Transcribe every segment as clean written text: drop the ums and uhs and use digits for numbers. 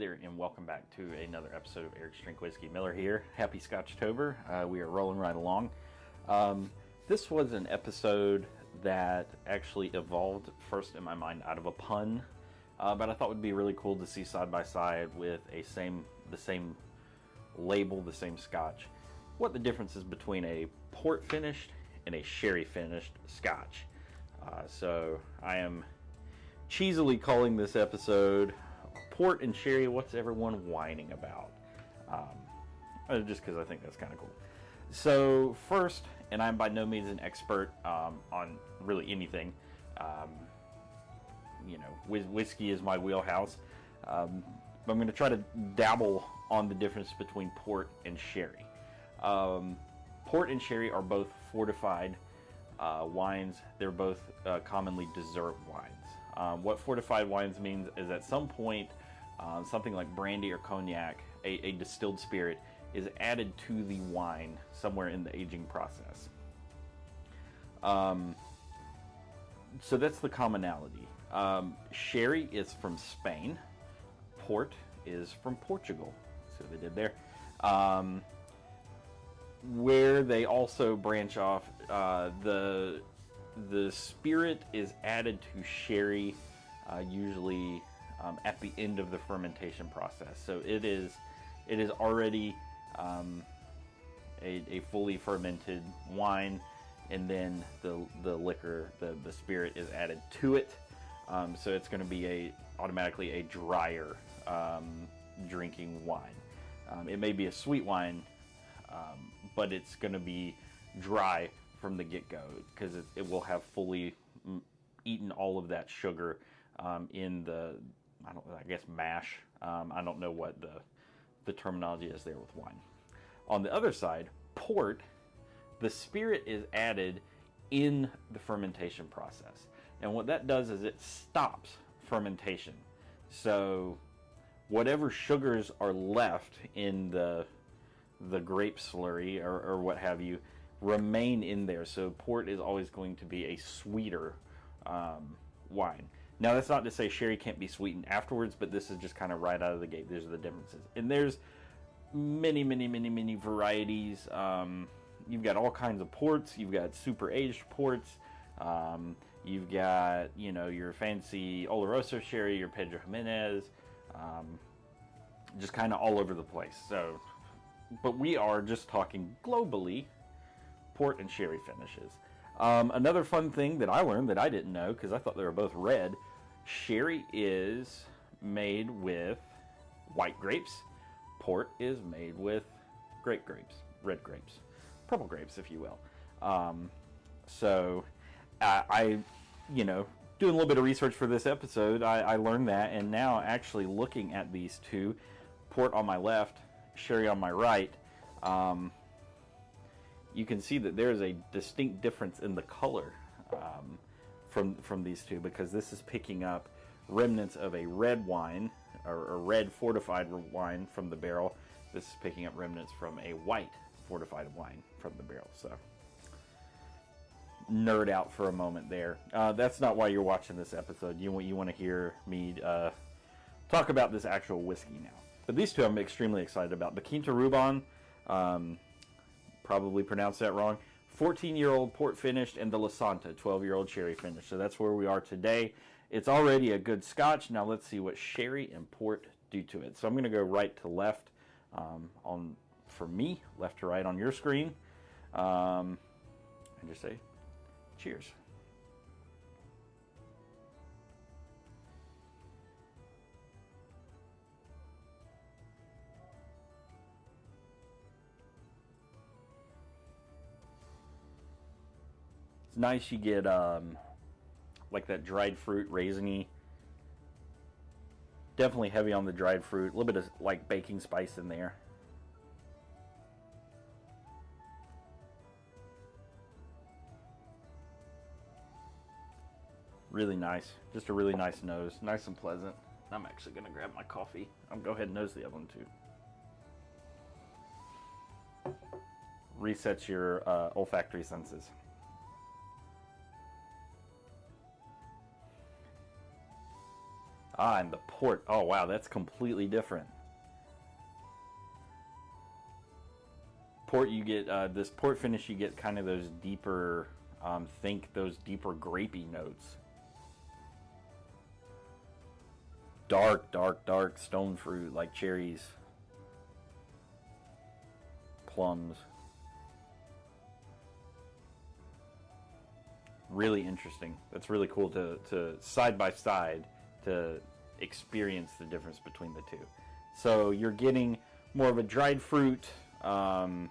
there, and welcome back to another episode of Eric's Drink Whiskey. Miller here. Happy Scotchtober. We are rolling right along. This was an episode that actually evolved first in my mind out of a pun, but I thought it would be really cool to see side by side with the same label, the same Scotch, what the difference is between a port finished and a sherry finished Scotch. So I am cheesily calling this episode Port and Sherry, What's Everyone Whining About? Just because I think that's kind of cool. So first, and I'm by no means an expert on really anything, whiskey is my wheelhouse, but I'm going to try to dabble on the difference between port and sherry. Port and sherry are both fortified wines. They're both commonly dessert wines. What fortified wines means is at some point something like brandy or cognac, a distilled spirit, is added to the wine somewhere in the aging process. So that's the commonality. Sherry is from Spain. Port is from Portugal. See what they did there. Where they also branch off, the spirit is added to sherry usually at the end of the fermentation process. So it is already a fully fermented wine, and then the liquor, the spirit, is added to it. So it's going to be automatically a drier drinking wine. It may be a sweet wine, but it's going to be dry from the get-go because it will have fully eaten all of that sugar in the, I guess mash. I don't know what the terminology is there with wine. On the other side, port, the spirit is added in the fermentation process. And what that does is it stops fermentation. So whatever sugars are left in the grape slurry or what have you remain in there. So port is always going to be a sweeter wine. Now that's not to say sherry can't be sweetened afterwards, but this is just kind of right out of the gate. These are the differences. And there's many varieties. You've got all kinds of ports. You've got super aged ports. You've got, your fancy Oloroso sherry, your Pedro Jimenez, just kind of all over the place. So, but we are just talking globally port and sherry finishes. Another fun thing that I learned that I didn't know, because I thought they were both red, sherry is made with white grapes. Port is made with grape grapes, red grapes, purple grapes, if you will. So I doing a little bit of research for this episode, I learned that, and now actually looking at these two, port on my left, sherry on my right, you can see that there is a distinct difference in the color from these two, because this is picking up remnants of a red wine or a red fortified wine from the barrel. This is picking up remnants from a white fortified wine from the barrel. So nerd out for a moment there. That's not why you're watching this episode. You want to hear me talk about this actual whiskey now. But these two I'm extremely excited about. The Quinta Ruban, probably pronounced that wrong, 14-year-old port finished, and the La Santa, 12-year-old sherry finished. So that's where we are today. It's already a good Scotch. Now let's see what sherry and port do to it. So I'm going to go right to left for me, left to right on your screen, and just say cheers. It's nice. You get like that dried fruit, raisiny. Definitely heavy on the dried fruit. A little bit of like baking spice in there. Really nice. Just a really nice nose. Nice and pleasant. I'm actually going to grab my coffee. I'll go ahead and nose the other one too. Resets your olfactory senses. Ah, and the port. Oh, wow, that's completely different. Port, you get this port finish. You get kind of those deeper, think those deeper grapey notes. Dark, dark, dark stone fruit like cherries, plums. Really interesting. That's really cool to side by side to experience the difference between the two. So you're getting more of a dried fruit and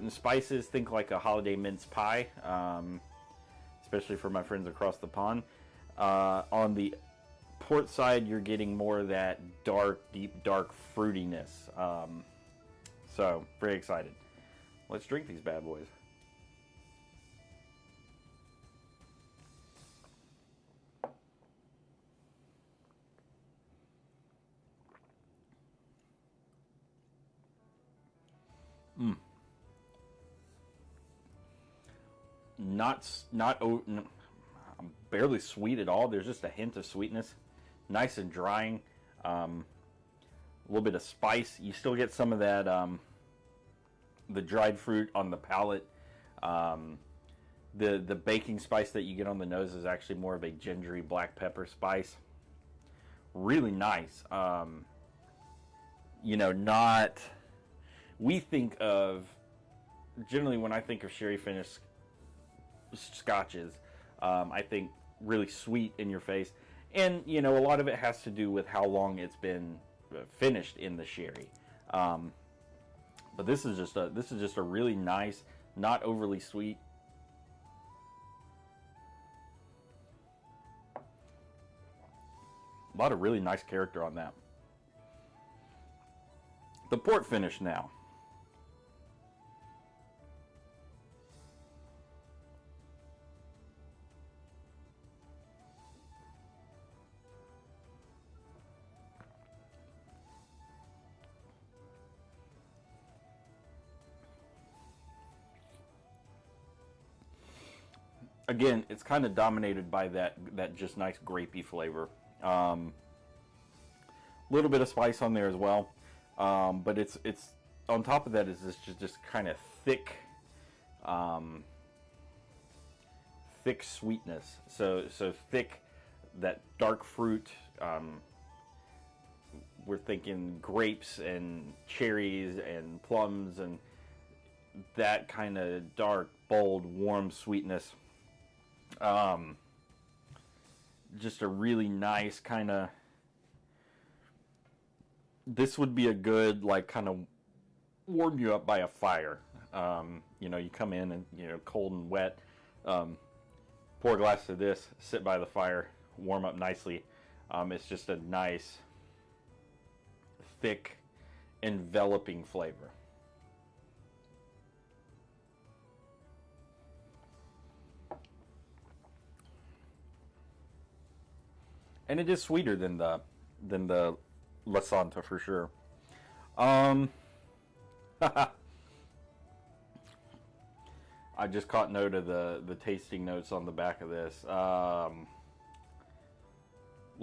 spices. Think like a holiday mince pie, especially for my friends across the pond. On the port side, you're getting more of that dark, deep, dark fruitiness. So very excited. Let's drink these bad boys. Not barely sweet at all. There's just a hint of sweetness, nice and drying. A little bit of spice. You still get some of that the dried fruit on the palate. The baking spice that you get on the nose is actually more of a gingery black pepper spice. Really nice. Not. We think of, generally when I think of sherry-finished scotches, I think really sweet in your face, and a lot of it has to do with how long it's been finished in the sherry. But this is just a really nice, not overly sweet. A lot of really nice character on that. The port finish now. Again, it's kind of dominated by that just nice grapey flavor. Little bit of spice on there as well, but it's on top of that is this just kind of thick, thick sweetness. So thick, that dark fruit. We're thinking grapes and cherries and plums and that kind of dark, bold, warm sweetness. Just a really nice kind of. This would be a good, like, kind of warm you up by a fire. You come in and cold and wet. Pour a glass of this, sit by the fire, warm up nicely. It's just a nice, thick, enveloping flavor. And it is sweeter than the La Santa for sure. I just caught note of the tasting notes on the back of this. La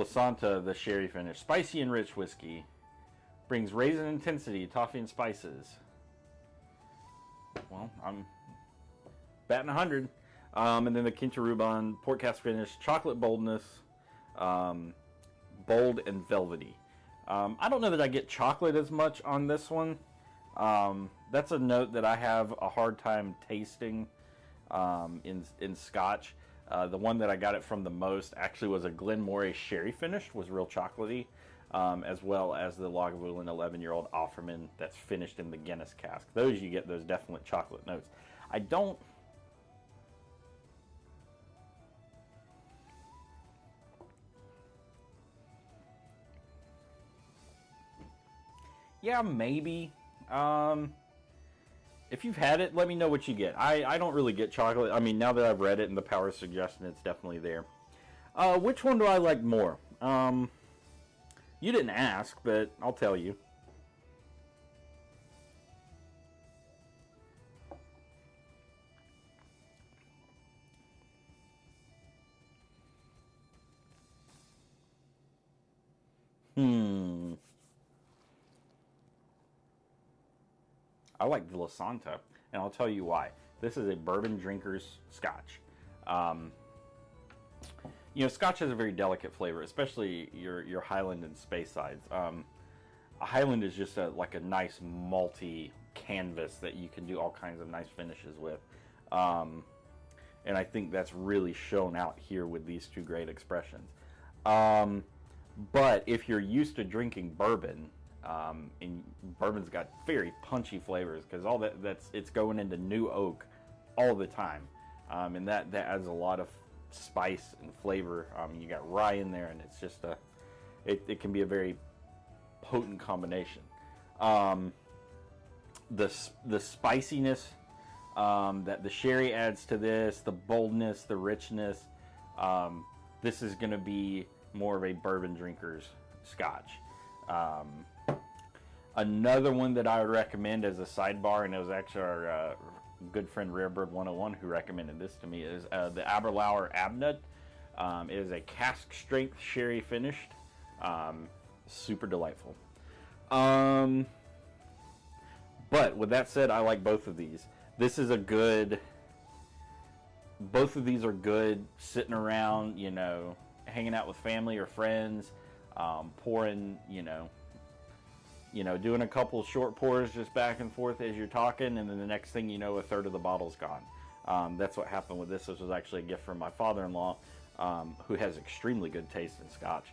Santa, the sherry finish, spicy and rich whiskey, brings raisin intensity, toffee and spices. Well, I'm batting 100. And then the Quinta Ruban port cask finish, chocolate boldness, bold and velvety. I don't know that I get chocolate as much on this one. That's a note that I have a hard time tasting in Scotch. The one that I got it from the most actually was a Glenmorangie Sherry-fnished, was real chocolatey, as well as the Lagavulin 11-year-old Offerman that's finished in the Guinness cask. Those you get those definite chocolate notes. I don't. Yeah, maybe. If you've had it, let me know what you get. I don't really get chocolate. I mean, now that I've read it and the power suggestion, it's definitely there. Which one do I like more? You didn't ask, but I'll tell you. I like the Lasanta, and I'll tell you why. This is a bourbon drinker's Scotch. Um, Scotch has a very delicate flavor, especially your Highland and Space sides. A Highland is just like a nice malty canvas that you can do all kinds of nice finishes with. And I think that's really shown out here with these two great expressions. But if you're used to drinking bourbon, and bourbon's got very punchy flavors because all it's going into new oak all the time, and that adds a lot of spice and flavor. You got rye in there, and it's just it can be a very potent combination. The spiciness that the sherry adds to this, the boldness, the richness, this is going to be more of a bourbon drinker's Scotch. Another one that I would recommend as a sidebar, and it was actually our good friend Rarebird 101 who recommended this to me, is the Aberlour Abnut. It is a cask strength sherry finished, super delightful. But with that said, I like both of these. Both of these are good sitting around, hanging out with family or friends, pouring, doing a couple short pours just back and forth as you're talking, and then the next thing you know, a third of the bottle's gone. That's what happened with this. This was actually a gift from my father-in-law, who has extremely good taste in Scotch.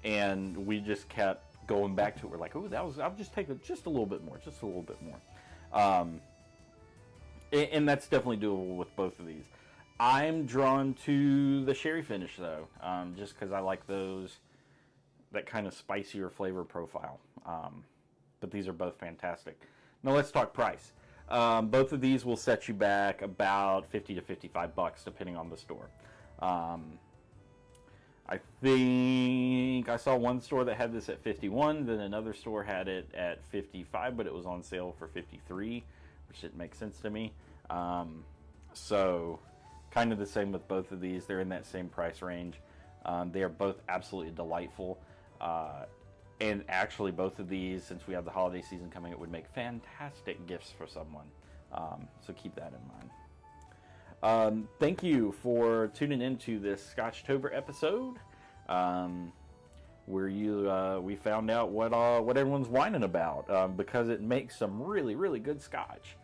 And we just kept going back to it. We're like, oh, I'll just take just a little bit more, and that's definitely doable with both of these. I'm drawn to the sherry finish though, just because I like that kind of spicier flavor profile. But these are both fantastic. Now let's talk price. Both of these will set you back about $50 to $55 depending on the store. I think I saw one store that had this at $51, then another store had it at $55, but it was on sale for $53, which didn't make sense to me. So kind of the same with both of these. They're in that same price range. They are both absolutely delightful. And actually both of these, since we have the holiday season coming, it would make fantastic gifts for someone. So keep that in mind. Thank you for tuning into this Scotchtober episode, where we found out what everyone's whining about, because it makes some really, really good Scotch.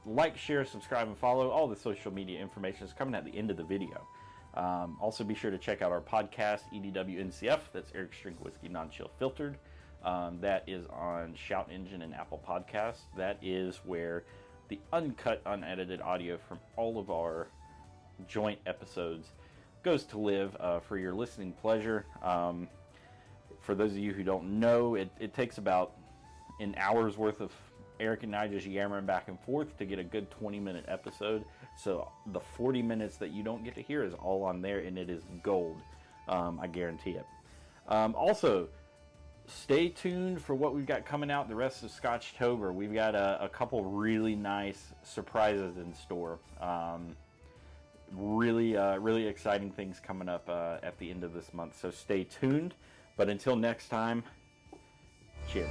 Like, share, subscribe, and follow. All the social media information is coming at the end of the video. Also, be sure to check out our podcast, EDWNCF. That's Eric's Drink Whiskey Non-Chill Filtered. That is on Shout Engine and Apple Podcasts. That is where the uncut, unedited audio from all of our joint episodes goes to live for your listening pleasure. For those of you who don't know, it takes about an hour's worth of Eric and I just yammering back and forth to get a good 20-minute episode. So the 40 minutes that you don't get to hear is all on there, and it is gold. I guarantee it. Also, stay tuned for what we've got coming out the rest of Scotchtober. We've got a couple really nice surprises in store. Really exciting things coming up at the end of this month. So stay tuned. But until next time, cheers.